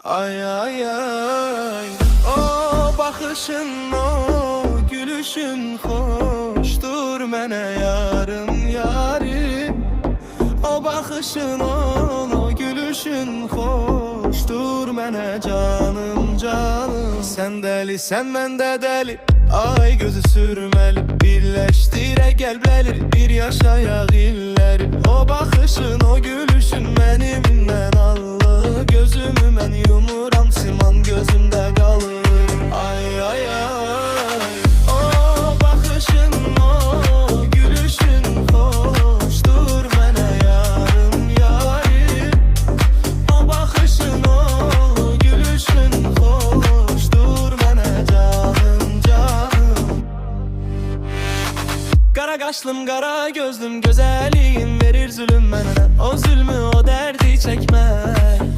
Ay ay ay, o baxışın, o gülüşün xoşdur mənə yarım yarim. O baxışın, o gülüşün xoşdur mənə canım canım. Sən dəli, sən məndə dəli, ay gözü sürməli. Birləşdirə qəlbləri, bir yaşayaq illəri. O baxışın, o gülüşün mənimlə allı. Gözümü mən yumuram, siman gözümdə qalır. Ay ay ay, o baxışın, o gülüşün xoşdur mənə yarım yarim. O baxışın, o gülüşün xoşdur mənə canım canım. Qara qaşlım, qara gözlüm, gözəlliyin verir zülüm mənə. O zülmü, o dərdi çəkmək